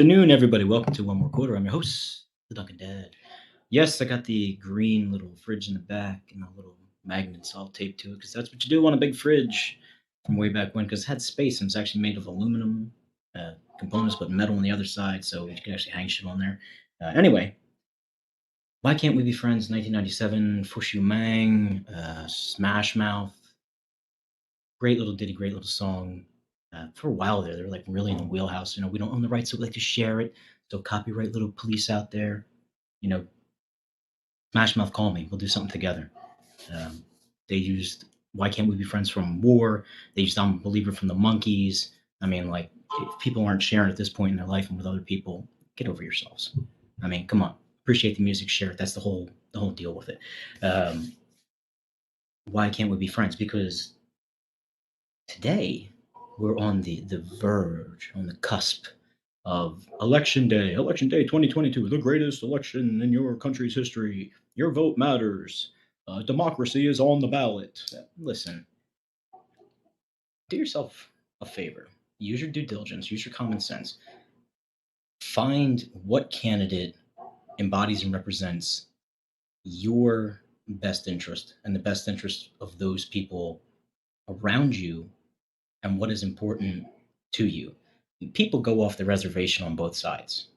Afternoon, everybody. Welcome to One More Quarter. I'm your host, the Dunkin' Dad. Yes, I got the green little fridge in the back and a little magnets all taped to it because that's what you do on a big fridge from way back when because it had space and it's actually made of aluminum components but metal on the other side so you can actually hang shit on there. Anyway, why can't we be friends? 1997, Fushu Mang, Smash Mouth. Great little ditty, great little song. For a while there, they were like really in the wheelhouse. We don't own the rights, so we like to share it. So copyright little police out there, you know, Smash Mouth, call me. We'll do something together. They used "Why Can't We Be Friends" from War. They used "I'm a Believer" from the Monkees. I mean, like, if people aren't sharing at this point in their life and with other people, get over yourselves. I mean, come on, appreciate the music, share it. That's the whole deal with it. Um, why can't we be friends? Because today we're on the verge, on the cusp of election day 2022, the greatest election in your country's history. Your vote matters. Democracy is on the ballot. Listen, do yourself a favor. Use your due diligence. Use your common sense. Find what candidate embodies and represents your best interest and the best interest of those people around you and what is important to you. People go off the reservation on both sides.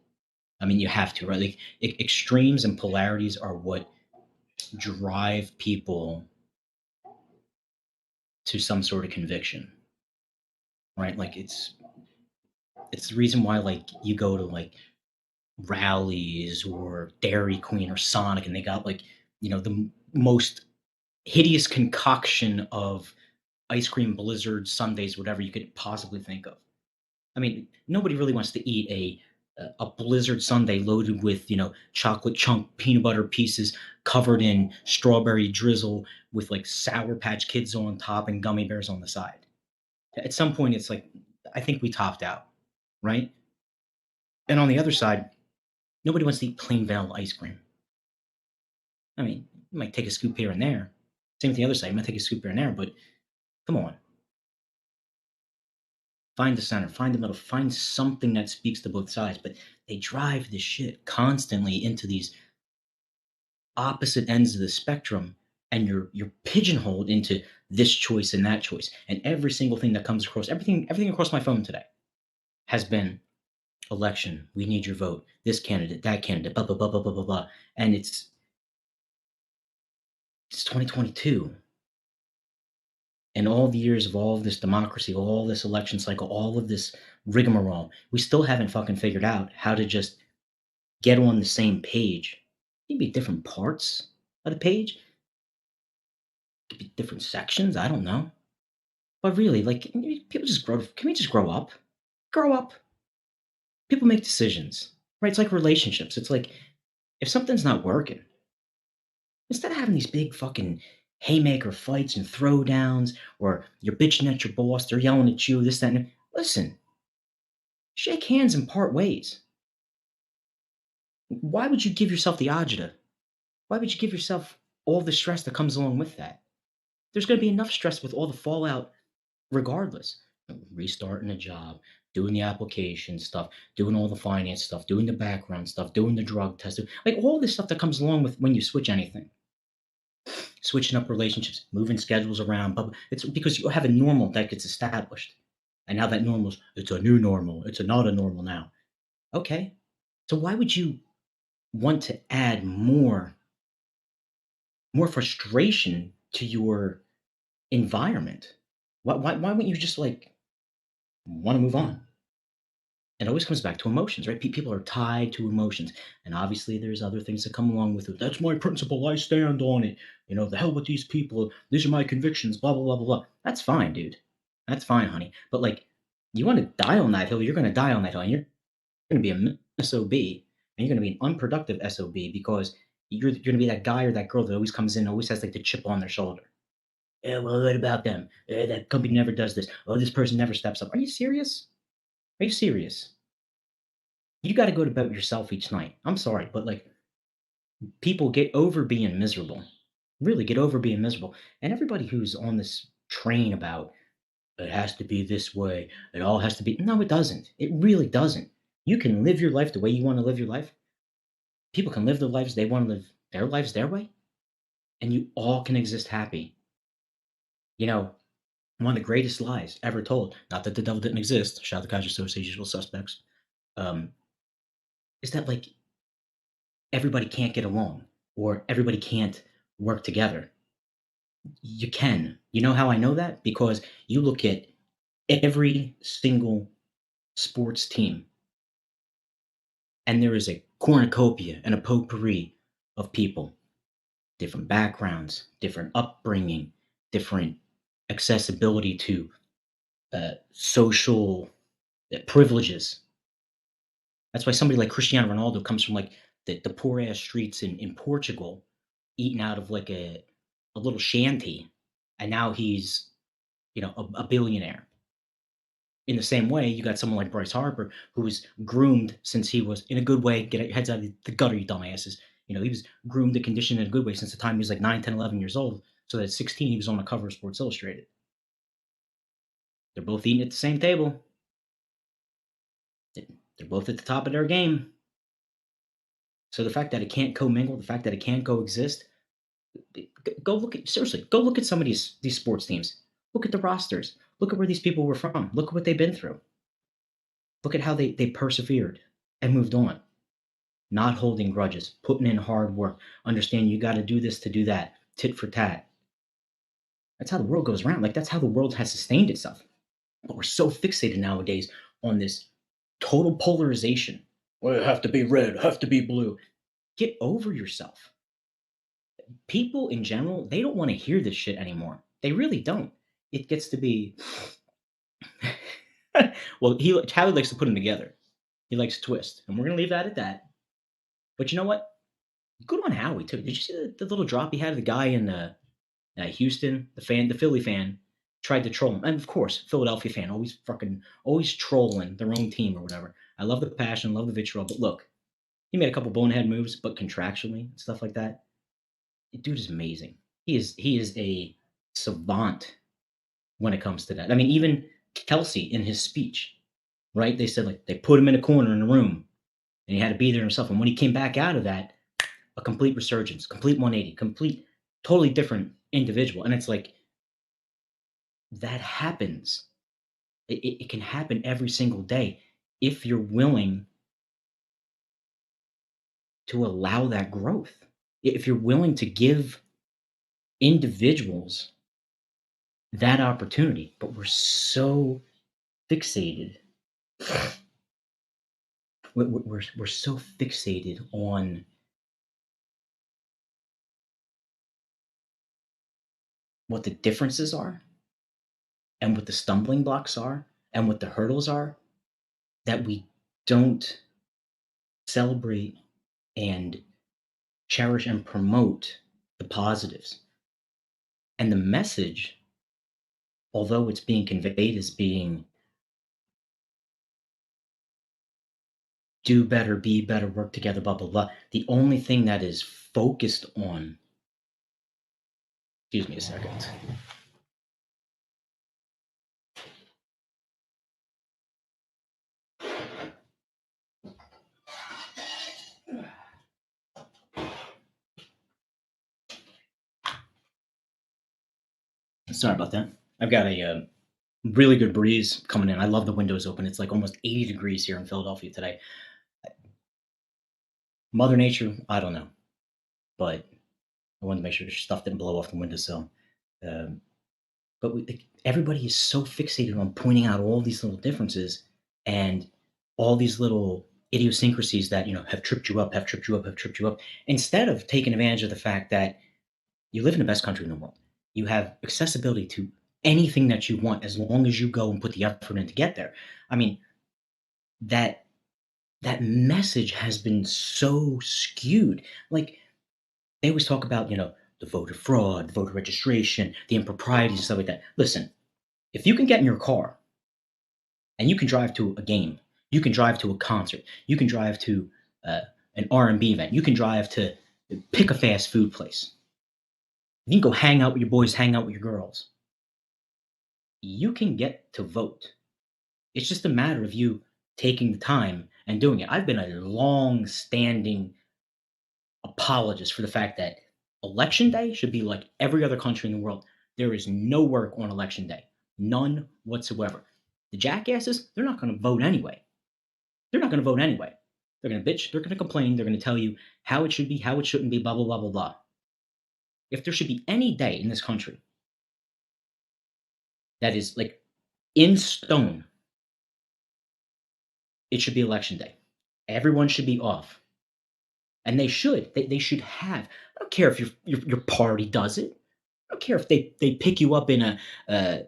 I mean, you have to, right? Like extremes and polarities are what drive people to some sort of conviction, right? Like it's the reason why like you go to like rallies or Dairy Queen or Sonic, and they got like the most hideous concoction of ice cream blizzards, sundaes, whatever you could possibly think of. I mean, nobody really wants to eat a blizzard sundae loaded with chocolate chunk peanut butter pieces covered in strawberry drizzle with like Sour Patch Kids on top and gummy bears on the side. At some point, it's like I think we topped out, right? And on the other side, nobody wants to eat plain vanilla ice cream. I mean, you might take a scoop here and there. Same with the other side, you might take a scoop here and there, but come on, find the center, find the middle, find something that speaks to both sides. But they drive this shit constantly into these opposite ends of the spectrum, and you're pigeonholed into this choice and that choice. And every single thing that comes across, everything across my phone today has been election. We need your vote. This candidate, that candidate, blah blah blah blah blah blah blah. And it's 2022. And all the years of all of this democracy, all this election cycle, all of this rigmarole, we still haven't fucking figured out how to just get on the same page. Maybe different parts of the page, could be different sections. I don't know, but really, like people just grow. Can we just grow up? Grow up. People make decisions, right? It's like relationships. It's like if something's not working, instead of having these big fucking haymaker fights and throwdowns, or you're bitching at your boss, they're yelling at you, this, that, and listen, shake hands and part ways. Why would you give yourself the agita? Why would you give yourself all the stress that comes along with that? There's going to be enough stress with all the fallout regardless. Restarting a job, doing the application stuff, doing all the finance stuff, doing the background stuff, doing the drug test, like all this stuff that comes along with when you switch anything. Switching up relationships, moving schedules around, but it's because you have a normal that gets established. And now that normal's it's a new normal. It's not a normal now. Okay. So why would you want to add more frustration to your environment? Why wouldn't you just like want to move on? It always comes back to emotions, right? People are tied to emotions, and obviously there's other things that come along with it. That's my principle. I stand on it. The hell with these people. These are my convictions. Blah blah blah blah blah. That's fine, dude. That's fine, honey. But like, you want to die on that hill, you're going to die on that hill, and you're going to be a sob, and you're going to be an unproductive sob because you're going to be that guy or that girl that always comes in, always has like the chip on their shoulder. Yeah, well, what about them? That company never does this. Oh, this person never steps up. Are you serious? Are you serious? You got to go to bed with yourself each night. I'm sorry, but like people get over being miserable. Really get over being miserable. And everybody who's on this train about it has to be this way, it all has to be no, it doesn't. It really doesn't. You can live your life the way you want to live your life. People can live their lives they want to live their lives their way, and you all can exist happy. You know, one of the greatest lies ever told, not that the devil didn't exist, shout out to Kaiser Soze, usual suspects, um, is that like everybody can't get along or everybody can't work together. You can. You know how I know that? Because you look at every single sports team, and there is a cornucopia and a potpourri of people, different backgrounds, different upbringing, different accessibility to social privileges. That's why somebody like Cristiano Ronaldo comes from like the poor ass streets in Portugal, eating out of like a little shanty, and now he's a billionaire. In the same way, you got someone like Bryce Harper, who was groomed since he was in a good way. Get your heads out of the gutter, you dumbasses. He was groomed and conditioned in a good way since the time he was like 9, 10, 11 years old. So that at 16, he was on the cover of Sports Illustrated. They're both eating at the same table. They're both at the top of their game. So the fact that it can't commingle, the fact that it can't coexist, go look at seriously. Go look at some of these sports teams. Look at the rosters. Look at where these people were from. Look at what they've been through. Look at how they persevered and moved on. Not holding grudges, putting in hard work, understanding you got to do this to do that, tit for tat. That's how the world goes around. Like, that's how the world has sustained itself. But we're so fixated nowadays on this total polarization. Well, you have to be red, have to be blue. Get over yourself. People in general, they don't want to hear this shit anymore. They really don't. It gets to be. Well, Tyler likes to put them together. He likes to twist, and we're gonna leave that at that. But you know what? Good on Howie too. Did you see the little drop he had? The guy in Houston, the Philly fan, tried to troll him, and of course, Philadelphia fan, always trolling their own team or whatever. I love the passion, love the vitriol, but look, he made a couple bonehead moves, but contractually and stuff like that, the dude is amazing. He is a savant when it comes to that. I mean, even Kelsey in his speech, right? They said like they put him in a corner in a room, and he had to be there himself. And when he came back out of that, a complete resurgence, complete 180, complete, totally different individual. And it's like that happens. It can happen every single day if you're willing to allow that growth. If you're willing to give individuals that opportunity. But we're so fixated. We're so fixated on what the differences are and what the stumbling blocks are and what the hurdles are that we don't celebrate and cherish and promote the positives. And the message, although it's being conveyed as being do better, be better, work together, blah, blah, blah. The only thing that is focused on, excuse me a second. Sorry about that. I've got a really good breeze coming in. I love the windows open. It's like almost 80 degrees here in Philadelphia today. Mother Nature, I don't know, but I wanted to make sure stuff didn't blow off the windowsill. Um, but everybody is so fixated on pointing out all these little differences and all these little idiosyncrasies that have tripped you up, have tripped you up, have tripped you up, instead of taking advantage of the fact that you live in the best country in the world. You have accessibility to anything that you want as long as you go and put the effort in to get there. I mean, that that message has been so skewed. Like they always talk about, the voter fraud, the voter registration, the improprieties and stuff like that. Listen, if you can get in your car and you can drive to a game, you can drive to a concert, you can drive to an R&B event, you can drive to pick a fast food place. You can go hang out with your boys, hang out with your girls. You can get to vote. It's just a matter of you taking the time and doing it. I've been a long-standing apologist for the fact that election day should be like every other country in the world. There is no work on election day, none whatsoever. The jackasses, they're not going to vote anyway. They're not going to vote anyway. They're going to bitch. They're going to complain. They're going to tell you how it should be, how it shouldn't be, blah, blah, blah, blah, blah. If there should be any day in this country that is like in stone, it should be election day. Everyone should be off. And they should. They should have. I don't care if your party does it. I don't care if they pick you up in a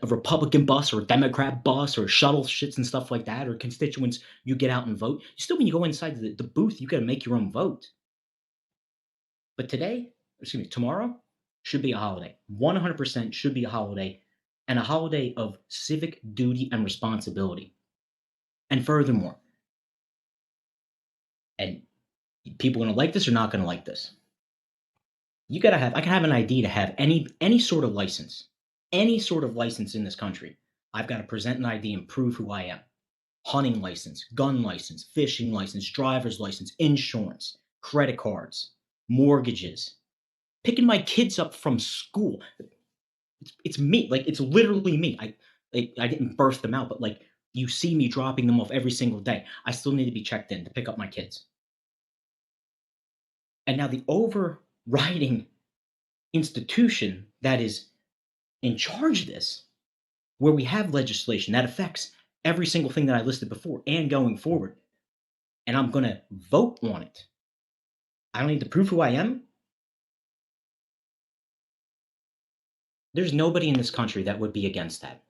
Republican bus or a Democrat bus or shuttle shits and stuff like that, or constituents, you get out and vote. Still, when you go inside the booth, you got to make your own vote. But tomorrow should be a holiday. 100% should be a holiday, and a holiday of civic duty and responsibility. And furthermore, and people are going to like this or not going to like this. I can have an ID to have any sort of license, any sort of license in this country. I've got to present an ID and prove who I am. Hunting license, gun license, fishing license, driver's license, insurance, credit cards, mortgages, picking my kids up from school. It's me. Like, it's literally me. I didn't birth them out, but like, you see me dropping them off every single day. I still need to be checked in to pick up my kids. And now the overriding institution that is in charge of this, where we have legislation that affects every single thing that I listed before and going forward, and I'm going to vote on it. I don't need to prove who I am. There's nobody in this country that would be against that.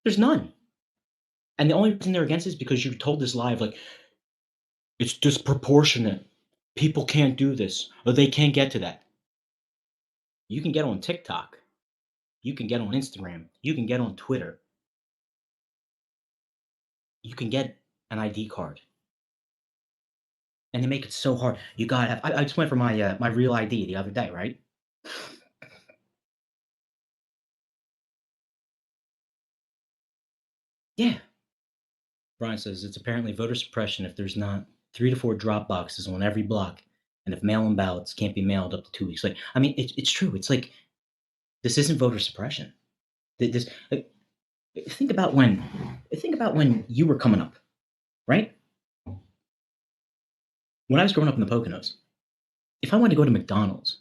There's none. And the only reason they're against it is because you told this lie of like, it's disproportionate. People can't do this, or they can't get to that. You can get on TikTok. You can get on Instagram. You can get on Twitter. You can get an ID card. And they make it so hard. You gotta have. I just went for my real ID the other day, right? Yeah. Brian says it's apparently voter suppression if there's not 3 to 4 drop boxes on every block, and if mail-in ballots can't be mailed up to 2 weeks. Like, I mean, it's true. It's like, this isn't voter suppression. This, like, think about when you were coming up, right? When I was growing up in the Poconos, if I wanted to go to McDonald's,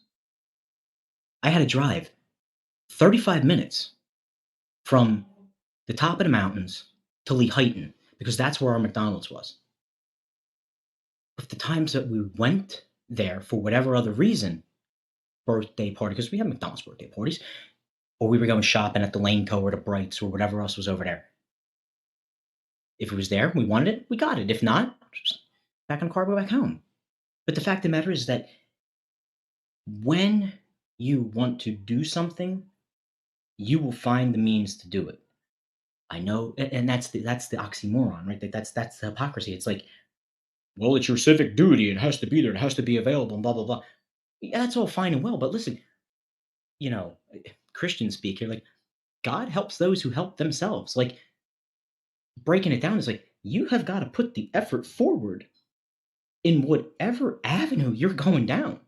I had to drive 35 minutes from the top of the mountains to Lehighton because that's where our McDonald's was. But the times that we went there for whatever other reason, birthday party, because we had McDonald's birthday parties, or we were going shopping at the Lane Co. or the Brights or whatever else was over there. If it was there, we wanted it, we got it. If not, just back on the car, go back home. But the fact of the matter is that when you want to do something, you will find the means to do it. I know, and that's the oxymoron, right? That's the hypocrisy. It's like, well, it's your civic duty. It has to be there. It has to be available, and blah blah blah. Yeah, that's all fine and well, but listen, you know, Christian speak here, like, God helps those who help themselves. Like, breaking it down is like, you have got to put the effort forward in whatever avenue you're going down.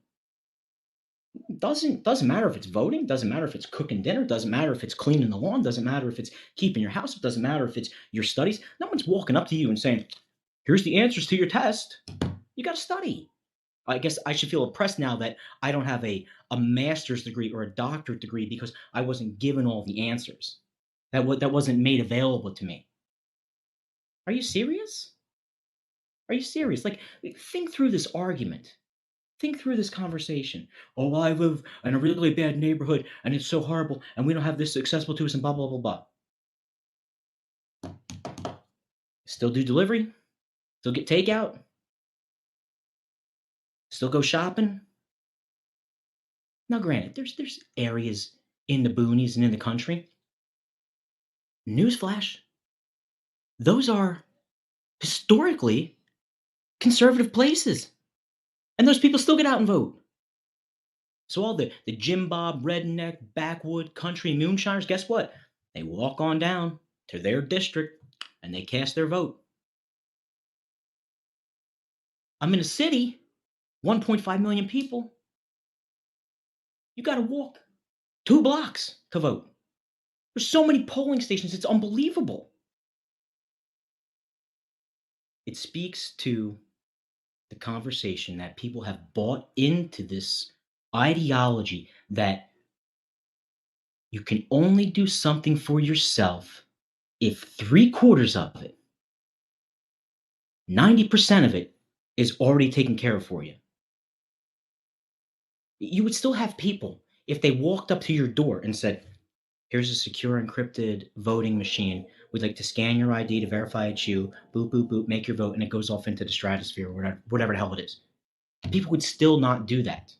Doesn't matter if it's voting, doesn't matter if it's cooking dinner, doesn't matter if it's cleaning the lawn, doesn't matter if it's keeping your house, it doesn't matter if it's your studies. No one's walking up to you and saying, here's the answers to your test. You got to study. I guess I should feel oppressed now that I don't have a master's degree or a doctorate degree because I wasn't given all the answers. That wasn't made available to me. Are you serious? Are you serious? Like, think through this argument. Think through this conversation. Oh, well, I live in a really bad neighborhood and it's so horrible and we don't have this accessible to us and blah, blah, blah, blah. Still do delivery? Still get takeout? Still go shopping? Now, granted, there's areas in the boonies and in the country. Newsflash, those are historically conservative places. And those people still get out and vote. So all the Jim Bob, redneck, backwood, country moonshiners, guess what? They walk on down to their district and they cast their vote. I'm in a city, 1.5 million people. You got to walk 2 blocks to vote. There's so many polling stations. It's unbelievable. It speaks to the conversation that people have bought into this ideology that you can only do something for yourself if three-quarters of it, 90% of it, is already taken care of for you. You would still have people, if they walked up to your door and said, here's a secure encrypted voting machine. We'd like to scan your ID to verify it's you. Boop, boop, boop, make your vote, and it goes off into the stratosphere or whatever the hell it is. People would still not do that.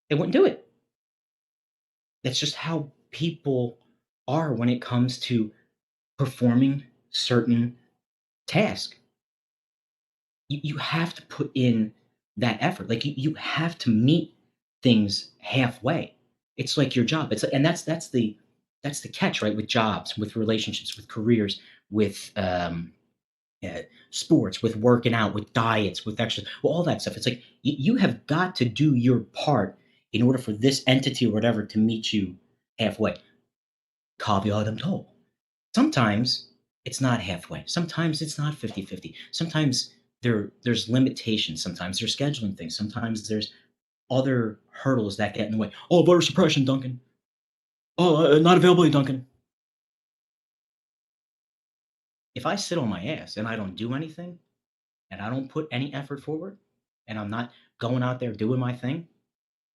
They wouldn't do it. That's just how people are when it comes to performing certain tasks. You have to put in that effort. Like you have to meet things halfway. It's like your job. And that's the catch, right? With jobs, with relationships, with careers, with uh, sports, with working out, with diets, with exercise, well, all that stuff. It's like you have got to do your part in order for this entity or whatever to meet you halfway. Caveat emptor. Sometimes it's not halfway. Sometimes it's not 50-50. Sometimes there's limitations. Sometimes there's scheduling things. Sometimes there's other hurdles that get in the way. Oh, voter suppression, Duncan. Oh, not availability, Duncan. If I sit on my ass and I don't do anything and I don't put any effort forward and I'm not going out there doing my thing,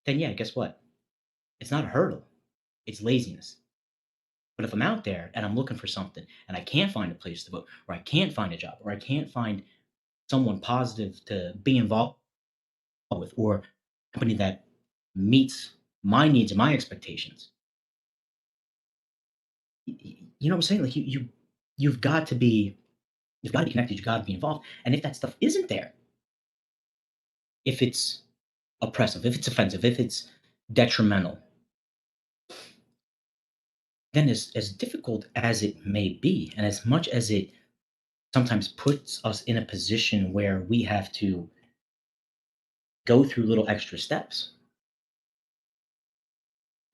then yeah, guess what? It's not a hurdle. It's laziness. But if I'm out there and I'm looking for something and I can't find a place to vote, or I can't find a job, or I can't find someone positive to be involved with, or a company that meets my needs and my expectations, you know what I'm saying? Like you've got to be connected. You've got to be involved. And if that stuff isn't there, if it's oppressive, if it's offensive, if it's detrimental, then as difficult as it may be, and as much as it sometimes puts us in a position where we have to go through little extra steps,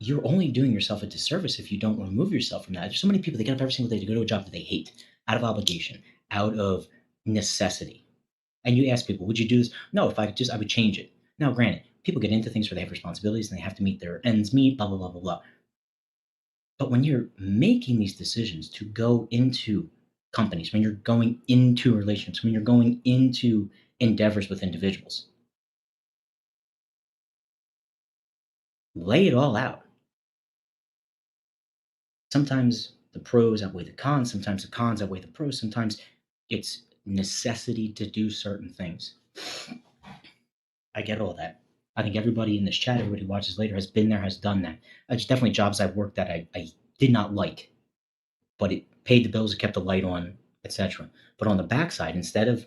you're only doing yourself a disservice if you don't remove yourself from that. There's so many people that get up every single day to go to a job that they hate, out of obligation, out of necessity. And you ask people, would you do this? No, if I just, I would change it. Now, granted, people get into things where they have responsibilities and they have to meet their ends meet, blah, blah, blah, blah, blah. But when you're making these decisions to go into companies, when you're going into relationships, when you're going into endeavors with individuals, lay it all out. Sometimes the pros outweigh the cons, sometimes the cons outweigh the pros, sometimes it's necessity to do certain things. I get all that. I think everybody in this chat, everybody who watches later, has been there, has done that. There's definitely jobs I've worked that I did not like, but it paid the bills, it kept the light on, etc. But on the backside, instead of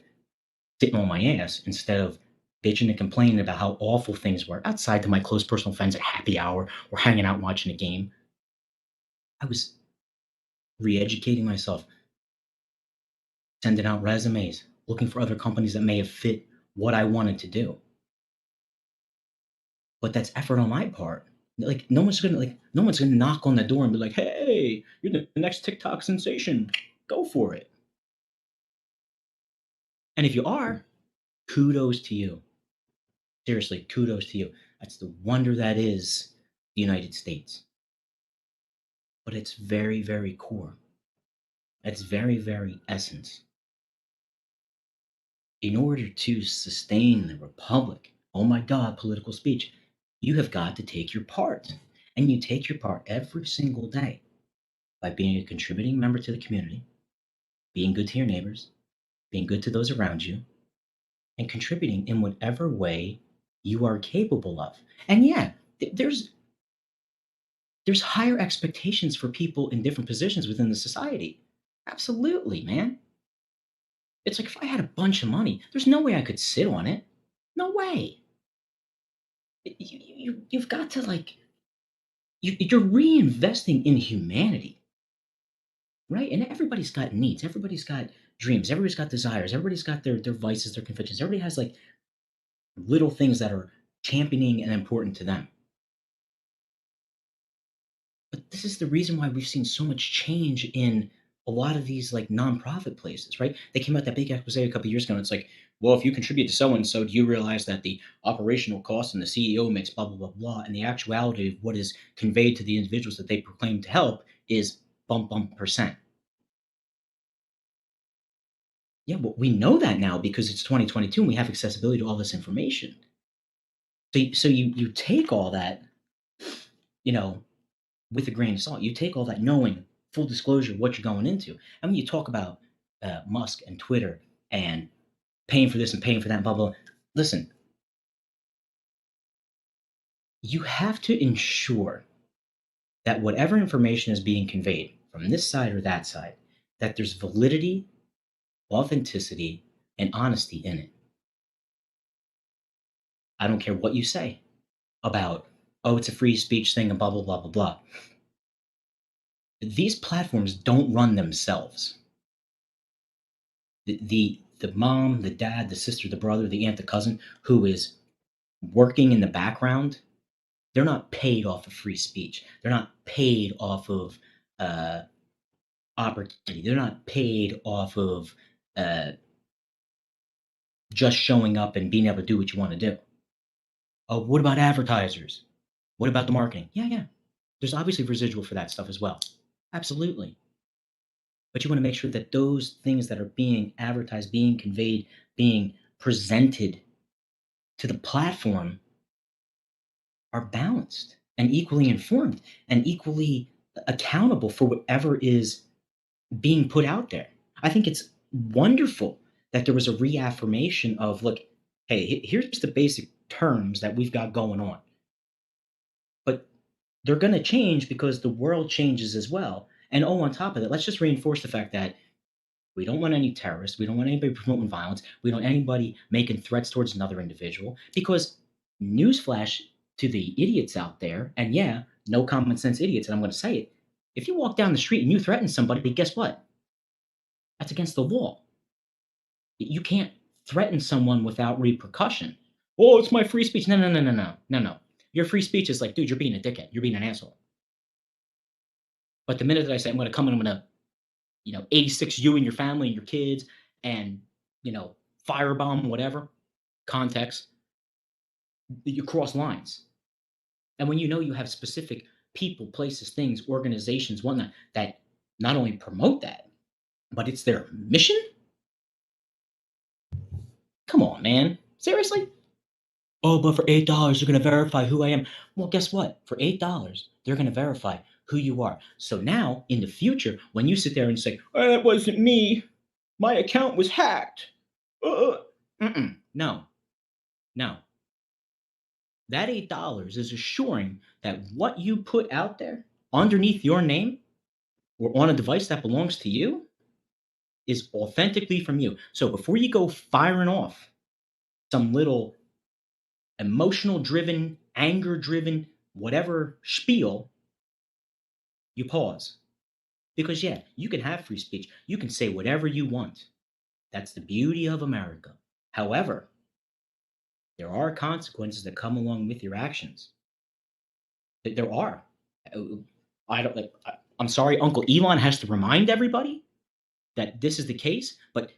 sitting on my ass, instead of bitching and complaining about how awful things were outside to my close personal friends at happy hour or hanging out watching a game, I was re-educating myself, sending out resumes, looking for other companies that may have fit what I wanted to do. But that's effort on my part. Like no one's gonna knock on the door and be like, "Hey, you're the next TikTok sensation. Go for it." And if you are, kudos to you. Seriously, kudos to you. That's the wonder that is the United States. But it's very, very core. It's very, very essence. In order to sustain the republic, oh my God, political speech, you have got to take your part. And you take your part every single day by being a contributing member to the community, being good to your neighbors, being good to those around you, and contributing in whatever way you are capable of. And yeah, there's higher expectations for people in different positions within the society. Absolutely, man. It's like if I had a bunch of money, there's no way I could sit on it. No way. You've got to like you're reinvesting in humanity, right? And everybody's got needs. Everybody's got dreams. Everybody's got desires. Everybody's got their vices, their convictions. Everybody has like little things that are championing and important to them. But this is the reason why we've seen so much change in a lot of these like nonprofit places, right? They came out that big expose a couple years ago, and it's like, well, if you contribute to so and so, do you realize that the operational cost and the CEO makes blah blah blah blah, and the actuality of what is conveyed to the individuals that they proclaim to help is bump percent. Yeah, well, we know that now because it's 2022 and we have accessibility to all this information. So you take all that, you know, with a grain of salt. You take all that knowing full disclosure what you're going into. And when you talk about Musk and Twitter and paying for this and paying for that, blah blah. Listen, you have to ensure that whatever information is being conveyed from this side or that side, that there's validity, authenticity, and honesty in it. I don't care what you say about, oh, it's a free speech thing and blah blah blah blah blah. These platforms don't run themselves. The mom, the dad, the sister, the brother, the aunt, the cousin who is working in the background, they're not paid off of free speech. They're not paid off of uh, opportunity. They're not paid off of uh, just showing up and being able to do what you want to do. Oh, what about advertisers? What about the marketing? Yeah, yeah. There's obviously residual for that stuff as well. Absolutely. But you want to make sure that those things that are being advertised, being conveyed, being presented to the platform are balanced and equally informed and equally accountable for whatever is being put out there. I think it's wonderful that there was a reaffirmation of, look, hey, here's the basic terms that we've got going on. But they're going to change because the world changes as well. And oh, on top of that, let's just reinforce the fact that we don't want any terrorists. We don't want anybody promoting violence. We don't want anybody making threats towards another individual. Because, newsflash to the idiots out there, and yeah, no common sense idiots, and I'm going to say it. If you walk down the street and you threaten somebody, guess what? That's against the law. You can't threaten someone without repercussion. Oh, it's my free speech. No, no, no, no, no, no, no. Your free speech is like, dude, you're being a dickhead. You're being an asshole. But the minute that I say I'm going to come and I'm going to 86 you and your family and your kids and, firebomb, whatever, context, you cross lines. And when you have specific people, places, things, organizations, whatnot, that not only promote that, but it's their mission. Come on, man. Seriously? Oh, but for $8, they're going to verify who I am. Well, guess what? For $8, they're going to verify who you are. So now, in the future, when you sit there and say, oh, that wasn't me, my account was hacked. No, no. That $8 is assuring that what you put out there underneath your name or on a device that belongs to you is authentically from you. So before you go firing off some little emotional driven, anger driven, whatever spiel, you pause. Because, yeah, you can have free speech. You can say whatever you want. That's the beauty of America. However, there are consequences that come along with your actions. There are. I don't like. I'm sorry, Uncle Elon has to remind everybody that this is the case. But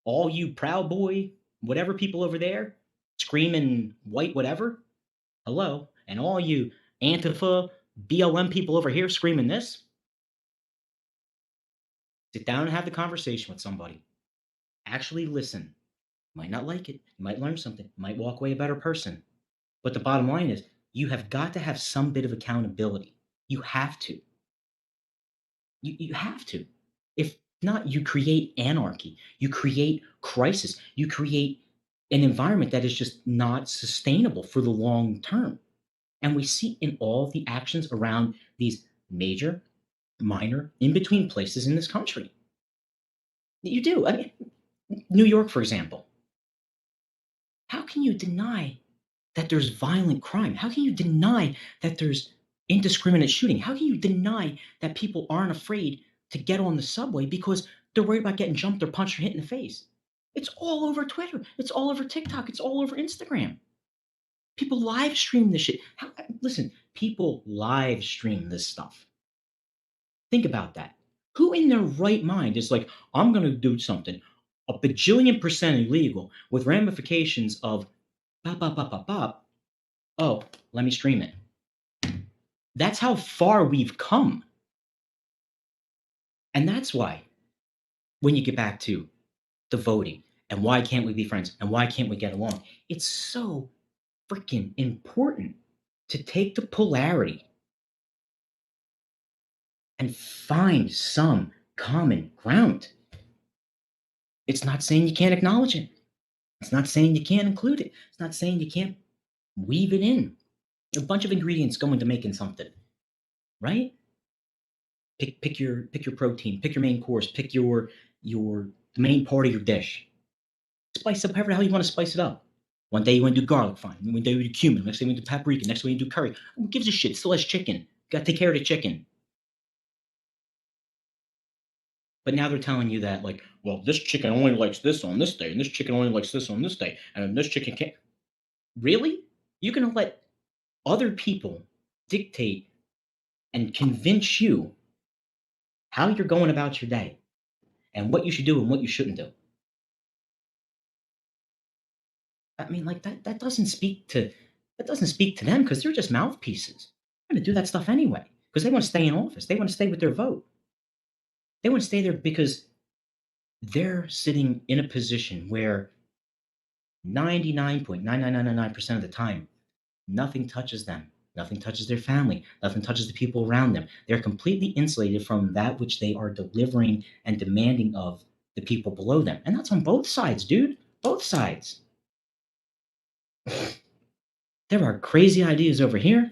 all you Proud Boy, whatever people over there, screaming white whatever, hello, and all you Antifa, BLM people over here screaming this, sit down and have the conversation with somebody. Actually listen. You might not like it. You might learn something. You might walk away a better person. But the bottom line is you have got to have some bit of accountability. You have to. You have to. If not, you create anarchy. You create crisis. You create an environment that is just not sustainable for the long term. And we see in all the actions around these major, minor, in between places in this country. You do. I mean, New York, for example. How can you deny that there's violent crime? How can you deny that there's indiscriminate shooting? How can you deny that people aren't afraid to get on the subway because They're worried about getting jumped or punched or hit in the face. It's all over Twitter. It's all over TikTok. It's all over Instagram. People live stream this shit. Listen, people live stream this stuff. Think about that. Who in their right mind is like, I'm going to do something a bajillion% illegal with ramifications of bop, bop, bop, bop, bop. Oh, let me stream it. That's how far we've come. And that's why, when you get back to the voting and why can't we be friends and why can't we get along, it's so freaking important to take the polarity and find some common ground. It's not saying you can't acknowledge it. It's not saying you can't include it. It's not saying you can't weave it in. A bunch of ingredients go into making something, right? Pick your protein, pick your main course, pick your the main part of your dish. Spice up however the hell you want to spice it up. One day you want to do garlic, fine. One day we do cumin. Next day we do paprika. Next day we do curry. Who gives a shit? It still has chicken. Got to take care of the chicken. But now they're telling you that, like, well, this chicken only likes this on this day, and this chicken only likes this on this day, and this chicken can't. Really? You're gonna let other people dictate and convince you how you're going about your day and what you should do and what you shouldn't do? I mean, like that doesn't speak to them because they're just mouthpieces. They're gonna do that stuff anyway because they want to stay in office. They want to stay with their vote. They want to stay there because they're sitting in a position where 99.99999% of the time, nothing touches them. Nothing touches their family. Nothing touches the people around them. They're completely insulated from that which they are delivering and demanding of the people below them. And that's on both sides, dude. Both sides. There are crazy ideas over here.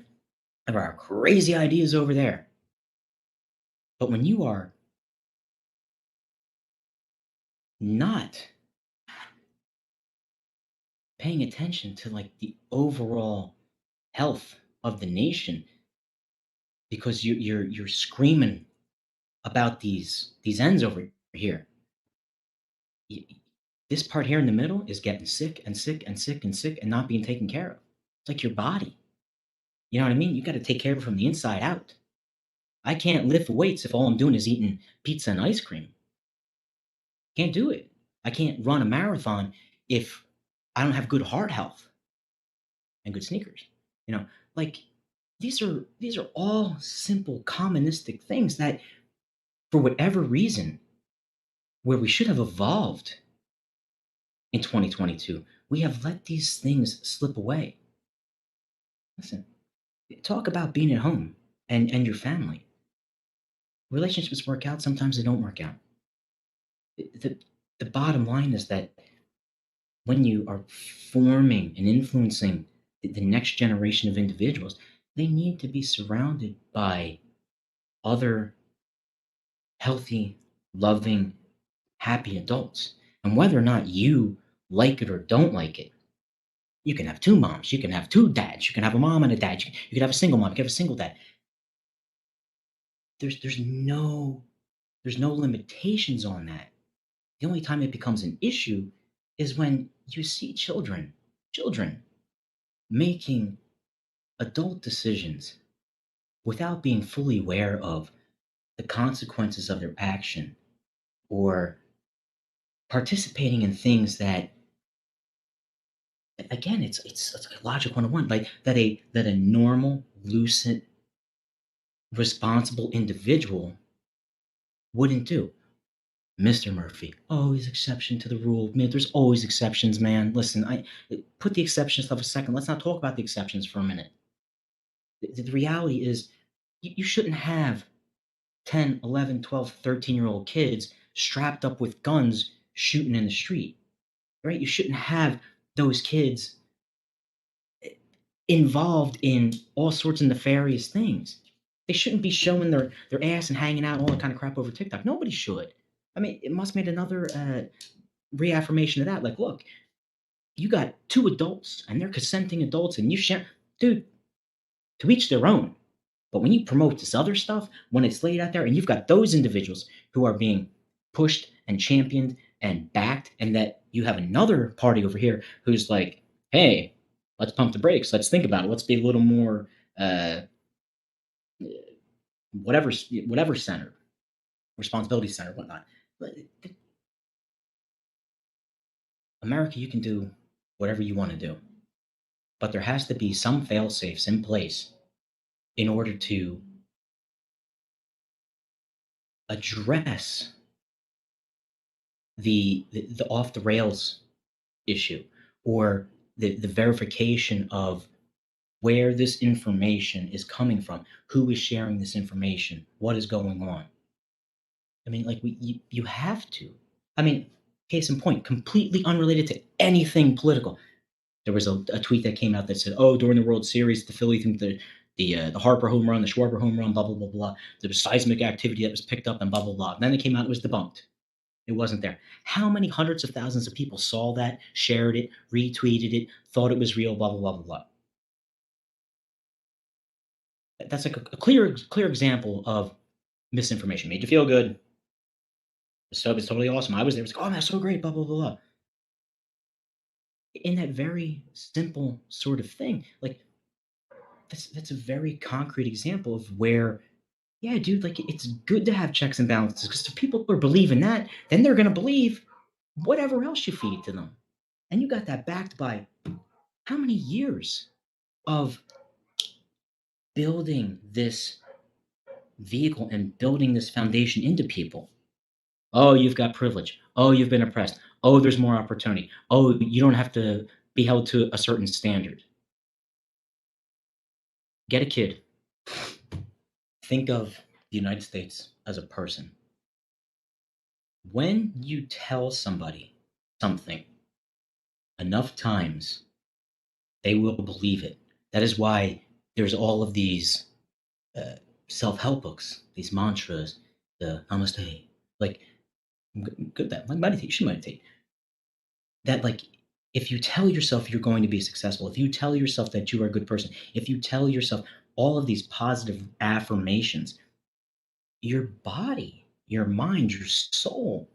There are crazy ideas over there. But when you are not paying attention to like the overall health of the nation because you're screaming about these ends over here. This part here in the middle is getting sick and sick and sick and sick and not being taken care of. It's like your body. You know what I mean? You got to take care of it from the inside out. I can't lift weights if all I'm doing is eating pizza and ice cream. Can't do it. I can't run a marathon if I don't have good heart health and good sneakers. You know, like these are all simple commonistic things that for whatever reason where we should have evolved in 2022, we have let these things slip away. Listen, talk about being at home and your family. Relationships work out, sometimes they don't work out. The, the bottom line is that when you are forming and influencing the next generation of individuals, they need to be surrounded by other healthy, loving, happy adults. And whether or not you like it or don't like it, you can have two moms, you can have two dads, you can have a mom and a dad, you can have a single mom, you can have a single dad. There's no limitations on that. The only time it becomes an issue is when you see children making adult decisions without being fully aware of the consequences of their action or participating in things that again it's like logic 101 like that a normal lucid responsible individual wouldn't do. Mr. Murphy, always exception to the rule. Man, there's always exceptions, man. Listen, I put the exception stuff a second. Let's not talk about the exceptions for a minute. The reality is you shouldn't have 10, 11, 12, 13-year-old kids strapped up with guns shooting in the street, right? You shouldn't have those kids involved in all sorts of nefarious things. They shouldn't be showing their ass and hanging out and all that kind of crap over TikTok. Nobody should. I mean, it must made another reaffirmation of that. Like, look, you got two adults and they're consenting adults, and you share, dude. To each their own. But when you promote this other stuff, when it's laid out there, and you've got those individuals who are being pushed and championed and backed, and that you have another party over here who's like, hey, let's pump the brakes. Let's think about it. Let's be a little more uh, whatever center, responsibility center, whatnot. But America, you can do whatever you want to do, but there has to be some fail safes in place in order to address the off the rails issue, or the verification of where this information is coming from, who is sharing this information, what is going on. I mean, like you have to. I mean, case in point, completely unrelated to anything political. There was a tweet that came out that said, "Oh, during the World Series, the Phillies think the Harper home run, the Schwarber home run, blah blah blah blah. There was seismic activity that was picked up and blah blah blah." And then it came out, it was debunked. It wasn't there. How many hundreds of thousands of people saw that, shared it, retweeted it, thought it was real, blah blah blah blah blah. That's like a clear example of misinformation. Made you feel good. So it's totally awesome. I was there. It was like, oh, man, that's so great. Blah blah blah blah. In that very simple sort of thing, like that's a very concrete example of where, yeah, dude, like it's good to have checks and balances because if people are believing that, then they're gonna believe whatever else you feed to them, and you got that backed by how many years of building this vehicle and building this foundation into people. Oh, you've got privilege. Oh, you've been oppressed. Oh, there's more opportunity. Oh, you don't have to be held to a certain standard. Get a kid. Think of the United States as a person. When you tell somebody something enough times, they will believe it. That is why there's all of these uh, self-help books, these mantras, the namaste. Like, good that like meditate. You should meditate. That like, if you tell yourself you're going to be successful, if you tell yourself that you are a good person, if you tell yourself all of these positive affirmations, your body, your mind, your soul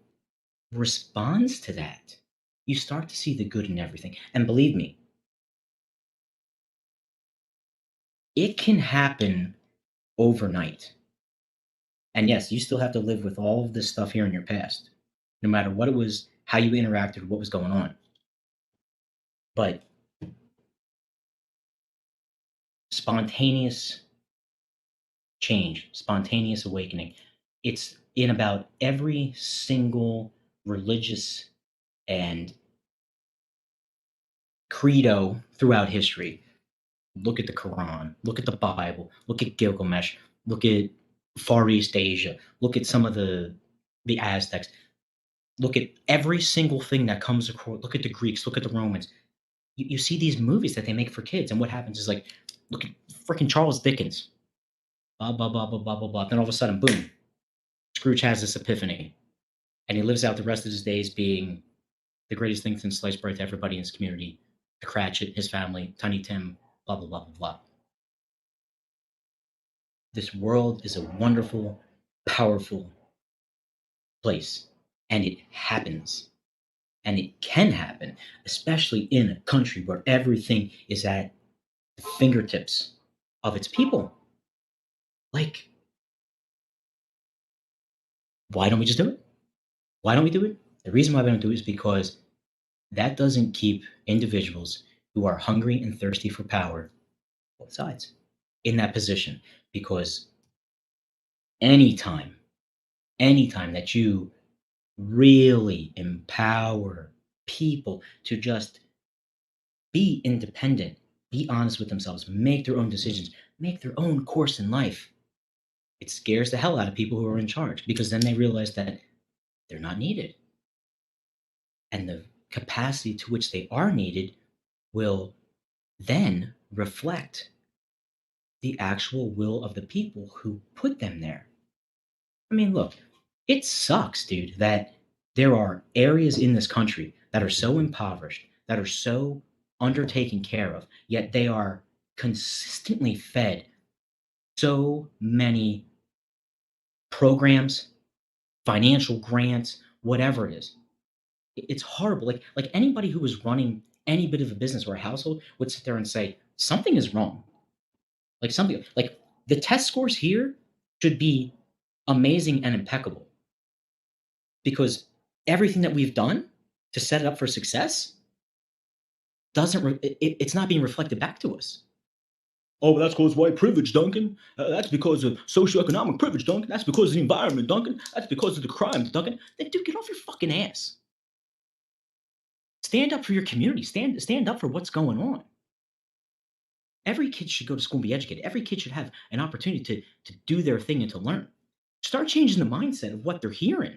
responds to that. You start to see the good in everything. And believe me, it can happen overnight. And yes, you still have to live with all of this stuff here in your past, no matter what it was, how you interacted, what was going on. But spontaneous change, spontaneous awakening, it's in about every single religious and credo throughout history. Look at the Quran, look at the Bible, look at Gilgamesh, look at Far East Asia, look at some of the Aztecs, look at every single thing that comes across. Look at the Greeks, look at the Romans. You see these movies that they make for kids, and what happens is like, look at freaking Charles Dickens, blah blah blah blah blah blah blah. Then all of a sudden, boom, Scrooge has this epiphany, and he lives out the rest of his days being the greatest thing since sliced bread to everybody in his community, to Cratchit, his family, Tiny Tim, blah blah blah blah blah. This world is a wonderful, powerful place, and it happens, and it can happen, especially in a country where everything is at the fingertips of its people. Like, why don't we just do it? Why don't we do it? The reason why we don't do it is because that doesn't keep individuals who are hungry and thirsty for power, both sides, in that position. Because anytime, anytime that you really empower people to just be independent, be honest with themselves, make their own decisions, make their own course in life, it scares the hell out of people who are in charge because then they realize that they're not needed. And the capacity to which they are needed will then reflect the actual will of the people who put them there. I mean, look, it sucks, dude, that there are areas in this country that are so impoverished, that are so undertaken care of, yet they are consistently fed so many programs, financial grants, whatever it is. It's horrible. Like anybody who was running any bit of a business or a household would sit there and say something is wrong. Like something like the test scores here should be amazing and impeccable because everything that we've done to set it up for success doesn't it's not being reflected back to us. Oh, but that's because white privilege, Duncan. That's because of socioeconomic privilege, Duncan. That's because of the environment, Duncan. That's because of the crimes, Duncan. Then, dude, get off your fucking ass. Stand up for your community. Stand up for what's going on. Every kid should go to school and be educated. Every kid should have an opportunity to do their thing and to learn. Start changing the mindset of what they're hearing.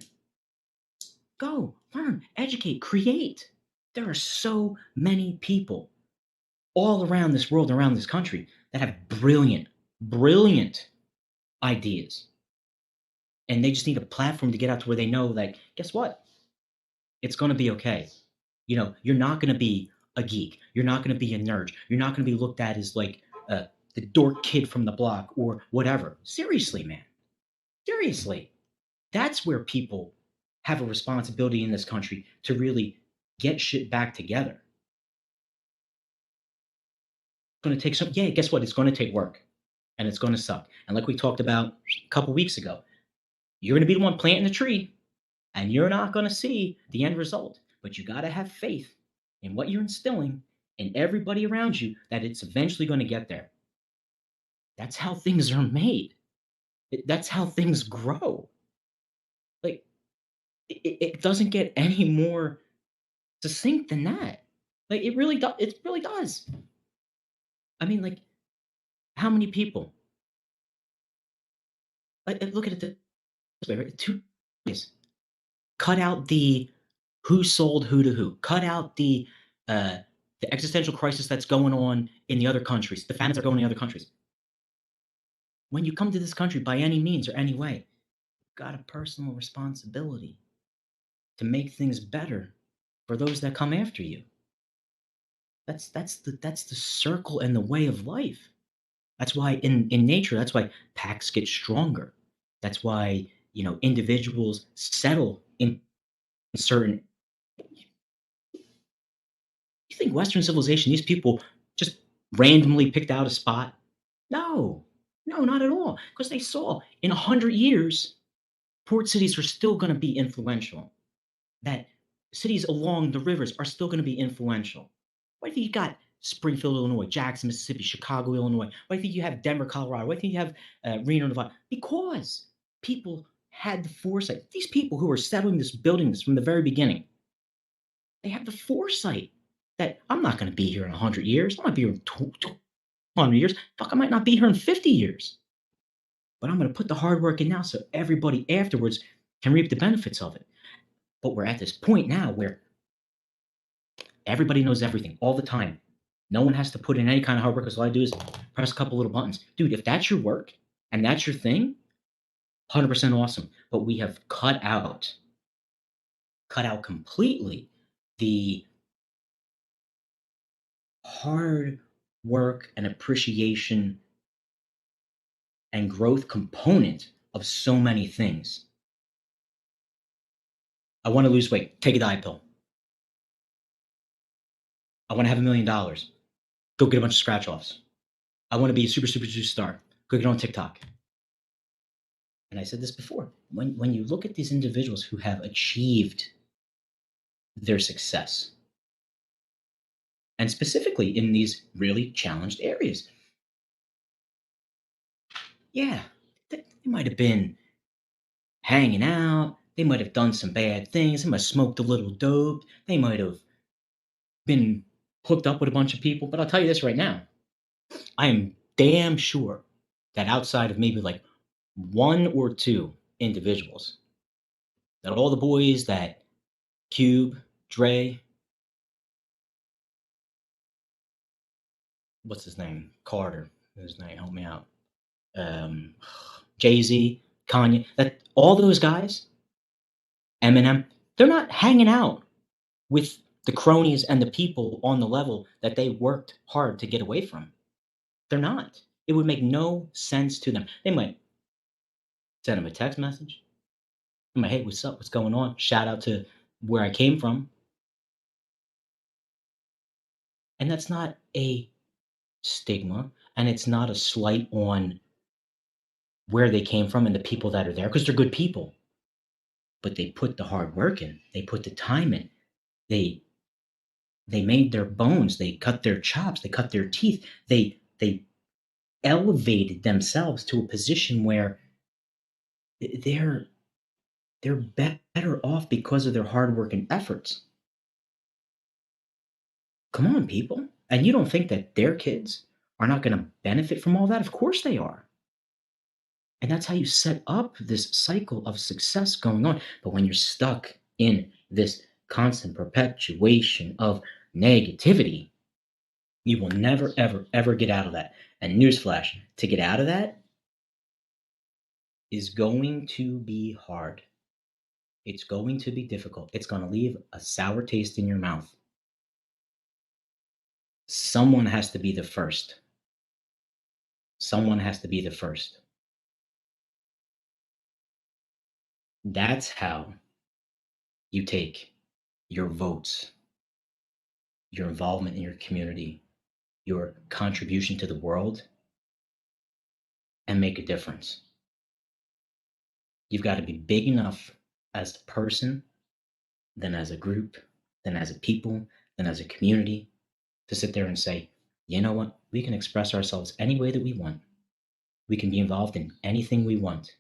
Go, learn, educate, create. There are so many people all around this world, around this country, that have brilliant, brilliant ideas. And they just need a platform to get out to where they know, like, guess what? It's going to be okay. You're not going to be a geek. You're not going to be a nerd. You're not going to be looked at as like the dork kid from the block or whatever. Seriously, man. Seriously. That's where people have a responsibility in this country to really get shit back together. It's going to take yeah, guess what? It's going to take work and it's going to suck. And like we talked about a couple weeks ago, you're going to be the one planting the tree and you're not going to see the end result. But you got to have faith in what you're instilling in everybody around you that it's eventually going to get there. That's how things are made. That's how things grow. Like, it doesn't get any more succinct than that. Like, it really does. It really does. I mean, like, how many people? Look at it this way, right? Two ways. Cut out the who sold who to who. Cut out the existential crisis that's going on in the other countries, the famines that are going in the other countries. When you come to this country by any means or any way, you've got a personal responsibility to make things better for those that come after you. That's the circle and the way of life. That's why in nature, that's why packs get stronger. That's why individuals settle in certain. You think Western civilization, these people just randomly picked out a spot? No, no, not at all. Because they saw in 100 years, port cities are still going to be influential. That cities along the rivers are still going to be influential. Why do you think you got Springfield, Illinois, Jackson, Mississippi, Chicago, Illinois? Why do you think you have Denver, Colorado? Why do you think you have Reno, Nevada? Because people had the foresight. These people who are settling this, building this from the very beginning, they have the foresight that I'm not going to be here in 100 years. I might be here in 200 years. Fuck, I might not be here in 50 years. But I'm going to put the hard work in now so everybody afterwards can reap the benefits of it. But we're at this point now where everybody knows everything all the time. No one has to put in any kind of hard work because all I do is press a couple little buttons. Dude, if that's your work and that's your thing, 100% awesome. But we have cut out completely the hard work and appreciation and growth component of so many things. I want to lose weight. Take a diet pill. I want to have $1 million. Go get a bunch of scratch offs. I want to be a super, super, super star. Go get on TikTok. And I said this before. When you look at these individuals who have achieved their success, and specifically in these really challenged areas, yeah, they might have been hanging out. They might have done some bad things. They might have smoked a little dope. They might have been hooked up with a bunch of people. But I'll tell you this right now. I am damn sure that outside of maybe like one or two individuals, that all the boys that Cube, Dre, what's his name? Carter. His name, help me out. Jay-Z, Kanye, that all those guys, Eminem, they're not hanging out with the cronies and the people on the level that they worked hard to get away from. They're not. It would make no sense to them. They might send them a text message. I'm like, "Hey, what's up? What's going on?" Shout out to where I came from, and that's not a stigma, and it's not a slight on where they came from and the people that are there, because 'cause they're good people, but they put the hard work in, they put the time in, they they made their bones, they cut their chops, they cut their teeth, they elevated themselves to a position where they're they're better off because of their hard work and efforts. Come on, people. And you don't think that their kids are not going to benefit from all that? Of course they are. And that's how you set up this cycle of success going on. But when you're stuck in this constant perpetuation of negativity, you will never, ever, ever get out of that. And newsflash, to get out of that is going to be hard. It's going to be difficult. It's going to leave a sour taste in your mouth. Someone has to be the first. Someone has to be the first. That's how you take your votes, your involvement in your community, your contribution to the world, and make a difference. You've got to be big enough as a person, then as a group, then as a people, then as a community to sit there and say, you know what? We can express ourselves any way that we want. We can be involved in anything we want,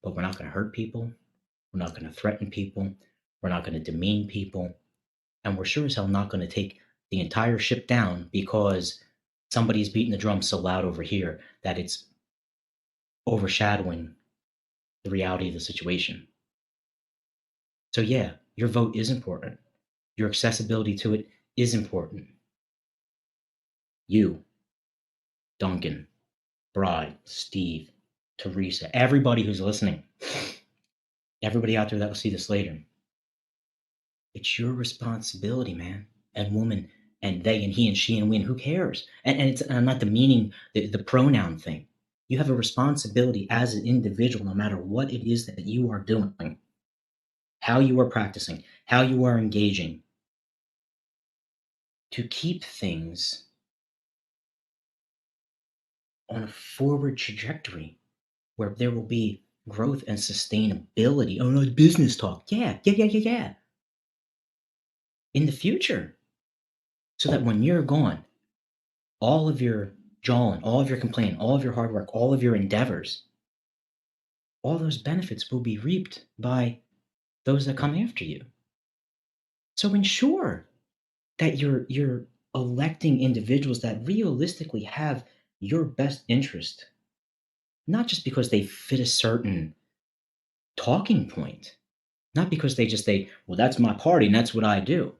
but we're not going to hurt people. We're not going to threaten people. We're not going to demean people. And we're sure as hell not going to take the entire ship down because somebody's beating the drum so loud over here that it's overshadowing the reality of the situation. So, yeah, your vote is important. Your accessibility to it is important. You, Duncan, Bride, Steve, Teresa, everybody who's listening, everybody out there that will see this later, it's your responsibility, man and woman, and they and he and she and we, and who cares? And it's, I'm not demeaning the pronoun thing. You have a responsibility as an individual, no matter what it is that you are doing, how you are practicing, how you are engaging, to keep things on a forward trajectory where there will be growth and sustainability. Oh no, business talk. Yeah, yeah, yeah, yeah, yeah. In the future. So that when you're gone, all of your jawing, all of your complaining, all of your hard work, all of your endeavors, all those benefits will be reaped by those that come after you. So ensure that you're electing individuals that realistically have your best interest, not just because they fit a certain talking point, not because they just say, well, that's my party and that's what I do.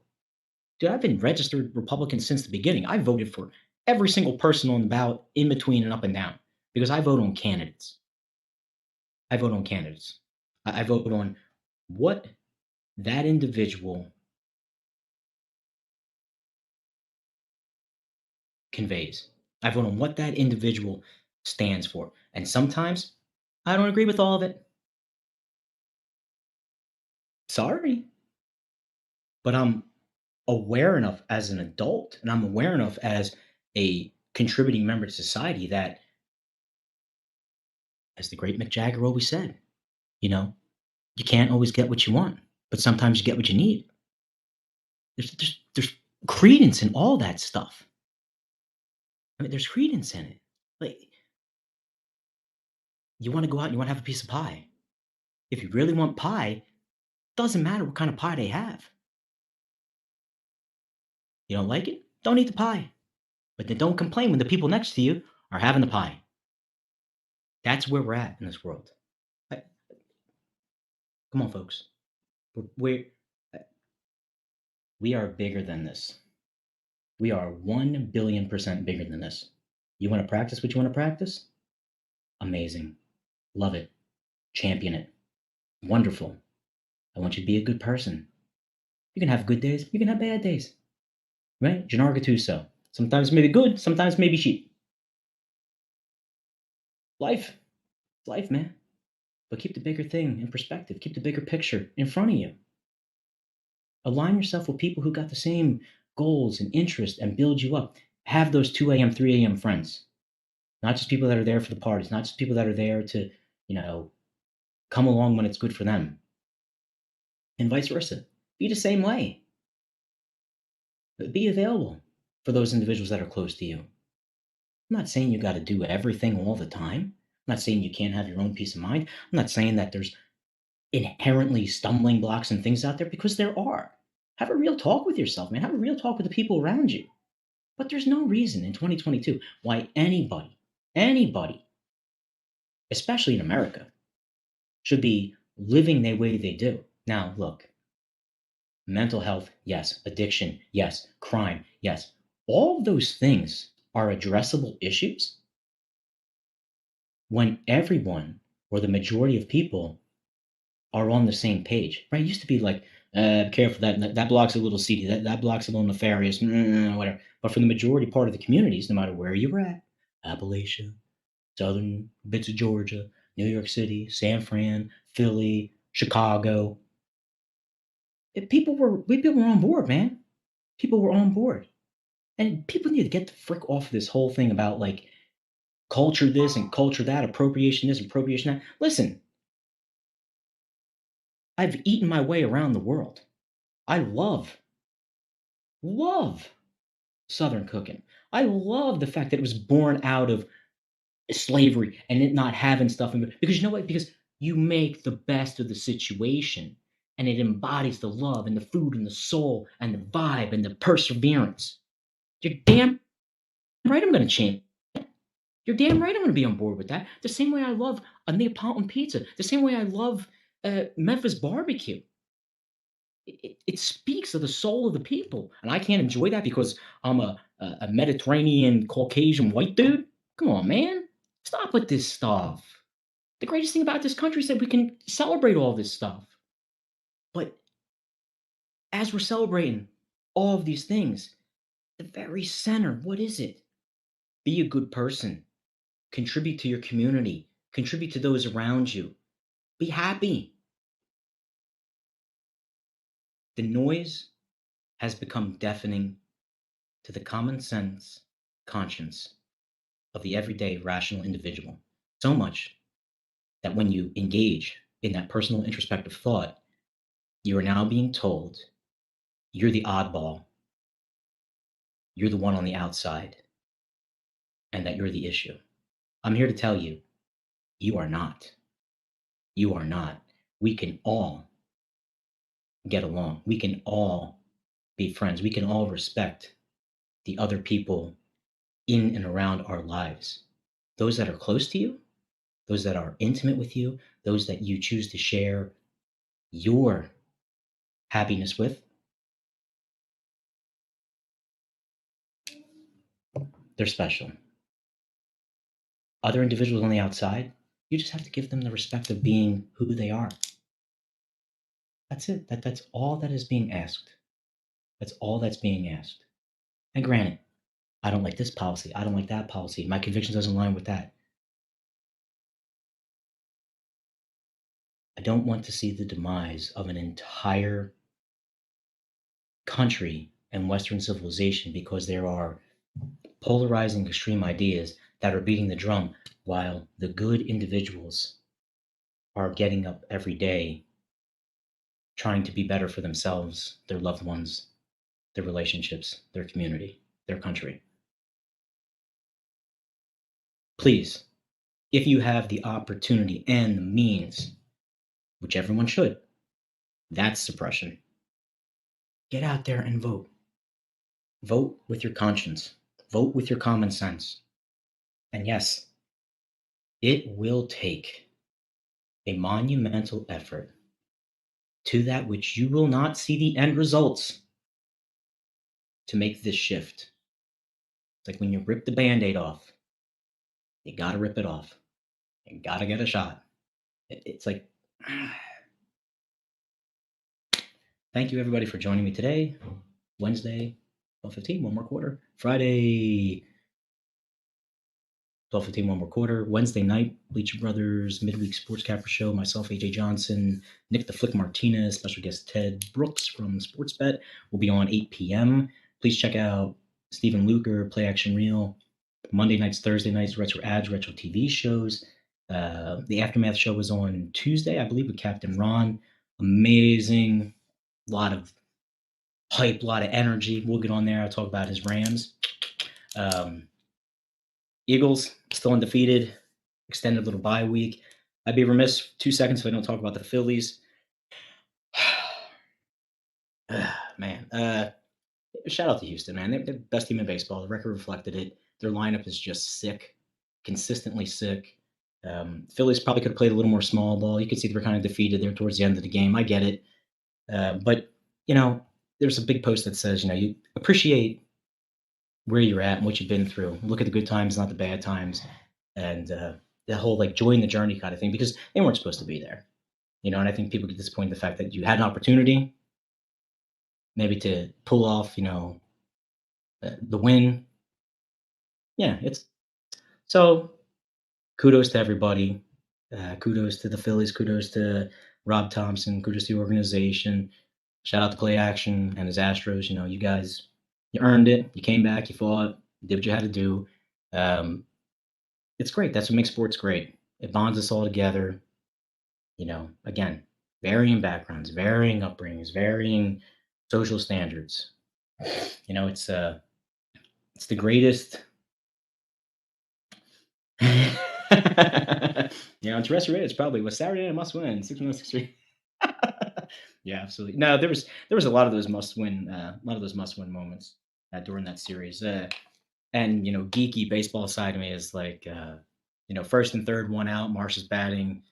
Dude, I've been registered Republican since the beginning. I voted for every single person on the ballot in between and up and down because I vote on candidates. I vote on candidates. I vote on what that individual conveys. I vote on what that individual stands for. And sometimes I don't agree with all of it. Sorry. But I'm aware enough as an adult and I'm aware enough as a contributing member to society that, as the great Mick Jagger always said, you know, you can't always get what you want, but sometimes you get what you need. There's credence in all that stuff. I mean, there's credence in it. Like, you want to go out and you want to have a piece of pie. If you really want pie, doesn't matter what kind of pie they have. You don't like it? Don't eat the pie. But then don't complain when the people next to you are having the pie. That's where we're at in this world. I- Come on, folks. We're, we are bigger than this. We are 1 billion% bigger than this. You want to practice what you want to practice? Amazing. Love it. Champion it. Wonderful. I want you to be a good person. You can have good days. You can have bad days. Right? Gennaro Gattuso. Sometimes maybe good, sometimes maybe shit. Life. It's life, man. But keep the bigger thing in perspective. Keep the bigger picture in front of you. Align yourself with people who got the same goals and interests and build you up. Have those 2 a.m., 3 a.m. friends, not just people that are there for the parties, not just people that are there to, come along when it's good for them, and vice versa. Be the same way. Be available for those individuals that are close to you. I'm not saying you got to do everything all the time. I'm not saying you can't have your own peace of mind. I'm not saying that there's inherently stumbling blocks and things out there, because there are. Have a real talk with yourself, man. Have a real talk with the people around you. But there's no reason in 2022 why anybody, especially in America, should be living the way they do. Now, look, mental health, yes. Addiction, yes. Crime, yes. All of those things are addressable issues when everyone, or the majority of people, are on the same page, right? It used to be like, be careful, that block's a little seedy, that block's a little nefarious, whatever. But for the majority part of the communities, no matter where you're at, Appalachia, southern bits of Georgia, New York City, San Fran, Philly, Chicago, people were on board, man. People were on board. And people need to get the frick off this whole thing about like culture this and culture that, appropriation this, appropriation that. Listen, I've eaten my way around the world. I love Southern cooking. I love the fact that it was born out of slavery and it not having stuff in it. Because you know what? Because you make the best of the situation, and it embodies the love and the food and the soul and the vibe and the perseverance. You're damn right I'm going to change. You're damn right I'm going to be on board with that. The same way I love a Neapolitan pizza. The same way I love Memphis barbecue. It speaks of the soul of the people, and I can't enjoy that because I'm a Mediterranean Caucasian white dude. Come on, man, stop with this stuff. The greatest thing about this country is that we can celebrate all this stuff. But as we're celebrating all of these things, the very center, what is it? Be a good person. Contribute to your community. Contribute to those around you. Be happy. The noise has become deafening to the common sense conscience of the everyday rational individual. So much that when you engage in that personal introspective thought, you are now being told you're the oddball, you're the one on the outside, and that you're the issue. I'm here to tell you, you are not. You are not. We can all get along. We can all be friends. We can all respect the other people in and around our lives. Those that are close to you, those that are intimate with you, those that you choose to share your happiness with, they're special. Other individuals on the outside, you just have to give them the respect of being who they are. That's it. That's all that is being asked. That's all that's being asked. And granted, I don't like this policy. I don't like that policy. My conviction doesn't align with that. I don't want to see the demise of an entire country and Western civilization because there are polarizing extreme ideas that are beating the drum while the good individuals are getting up every day trying to be better for themselves, their loved ones, their relationships, their community, their country. Please, if you have the opportunity and the means, which everyone should, that's suppression. Get out there and vote. Vote with your conscience. Vote with your common sense. And yes, it will take a monumental effort to that which you will not see the end results to make this shift. It's like when you rip the band aid off, you got to rip it off. You got to get a shot. It's like, thank you everybody for joining me today. Wednesday, 12:15, one more quarter. Friday, 12:15, one more quarter. Wednesday night, Bleacher Brothers Midweek Sports Capper Show. Myself, AJ Johnson, Nick the Flick Martinez, special guest Ted Brooks from Sportsbet will be on 8 p.m. Please check out Stephen Luker, Play Action Reel. Monday nights, Thursday nights, retro ads, retro TV shows. The Aftermath show was on Tuesday, I believe, with Captain Ron. Amazing. A lot of hype, a lot of energy. We'll get on there. I'll talk about his Rams. Eagles still undefeated. Extended little bye week. I'd be remiss 2 seconds if I don't talk about the Phillies. Man, shout out to Houston, man. They're the best team in baseball. The record reflected it. Their lineup is just sick, consistently sick. Phillies probably could have played a little more small ball. You could see they were kind of defeated there towards the end of the game. I get it. But, there's a big post that says, you appreciate where you're at and what you've been through. Look at the good times, not the bad times. And the whole join the journey kind of thing, because they weren't supposed to be there. And I think people get disappointed in the fact that you had an opportunity maybe to pull off, the win. Yeah, it's so kudos to everybody. Kudos to the Phillies. Kudos to Rob Thompson. Kudos to the organization. Shout out to Play Action and his Astros. You guys, you earned it. You came back. You fought. You did what you had to do. It's great. That's what makes sports great. It bonds us all together. Again, varying backgrounds, varying upbringings, varying social standards. It's the greatest. On terrestrial radio, it's probably was Saturday night must win 6-1-6-3. Yeah, absolutely. No, there was a lot of those must win, moments during that series. And geeky baseball side of me is like, first and third, one out. Marsh is batting,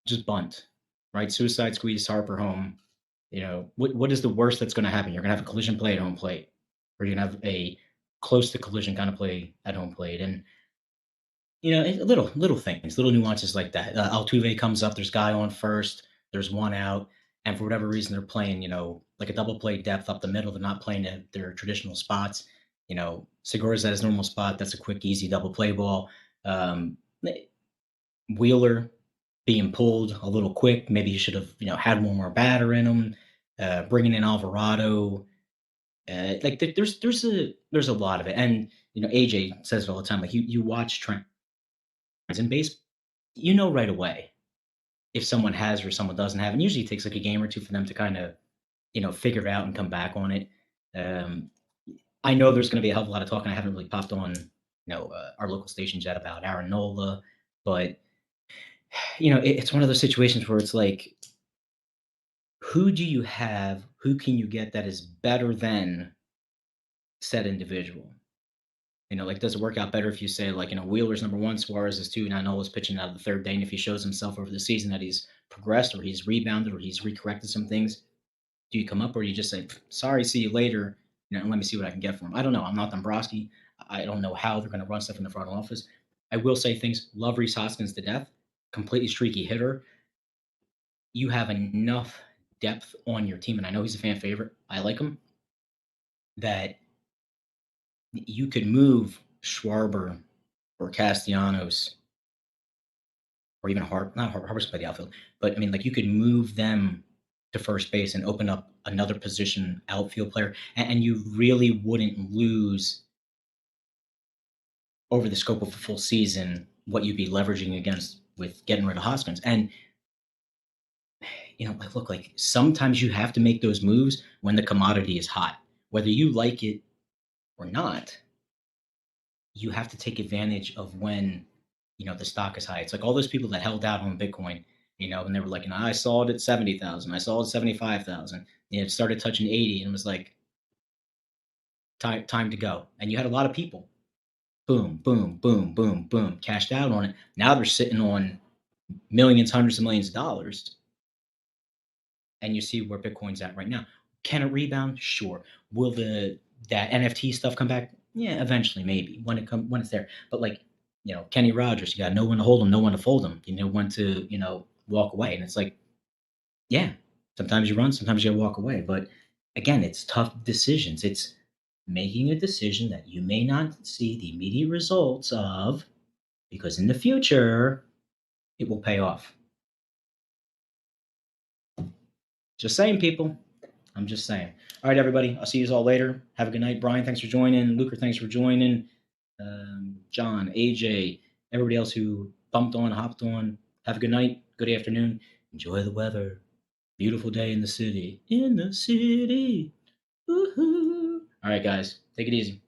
just bunt, right? Suicide squeeze, Harper home. What is the worst that's going to happen? You're going to have a collision play at home plate, or you're going to have a close to collision kind of play at home plate, and little things, little nuances like that. Altuve comes up. There's guy on first. There's one out, and for whatever reason, they're playing, like a double play depth up the middle. They're not playing at their traditional spots. Segura's at his normal spot. That's a quick, easy double play ball. Wheeler being pulled a little quick. Maybe he should have, had one more batter in him. Bringing in Alvarado. There's a lot of it, and AJ says it all the time. Like you watch trends in baseball, right away if someone has or someone doesn't have, and usually it takes like a game or two for them to kind of figure it out and come back on it. I know there's going to be a hell of a lot of talk, and I haven't really popped on our local stations yet about Aaron Nola, but it's one of those situations where it's like, who do you have? Who can you get that is better than said individual? Does it work out better if you say, Wheeler's number one, Suarez is two, now Nola's pitching out of the third day, and if he shows himself over the season that he's progressed or he's rebounded or he's recorrected some things, do you come up or you just say, sorry, see you later, and let me see what I can get for him? I don't know. I'm not Dombrowski. I don't know how they're going to run stuff in the front office. I will say things. Love Rhys Hoskins to death. Completely streaky hitter. You have enough depth on your team, and I know he's a fan favorite. I like him. That you could move Schwarber or Castellanos or even Harper's play the outfield, but I mean, you could move them to first base and open up another position outfield player, and you really wouldn't lose over the scope of a full season what you'd be leveraging against with getting rid of Hoskins. And look, sometimes you have to make those moves when the commodity is hot, whether you like it or not. You have to take advantage of when the stock is high. It's like all those people that held out on Bitcoin, and they were like, I saw it at 70,000, I saw it at 75,000, it started touching 80, and it was like time to go. And you had a lot of people, boom, boom, boom, boom, boom, cashed out on it. Now they're sitting on millions, hundreds of millions of dollars, and you see where Bitcoin's at right now. Can it rebound? Sure. Will that NFT stuff come back? Yeah, eventually, maybe when it's there. But Kenny Rogers, you got no one to hold him, no one to fold him. You know when to walk away, and it's like, yeah, sometimes you run, sometimes you walk away. But again, it's tough decisions. It's making a decision that you may not see the immediate results of, because in the future, it will pay off. Just saying, people. I'm just saying. All right, everybody. I'll see you all later. Have a good night. Brian, thanks for joining. Luker, thanks for joining. John, AJ, everybody else who bumped on, hopped on. Have a good night. Good afternoon. Enjoy the weather. Beautiful day in the city. In the city. Woohoo. All right, guys. Take it easy.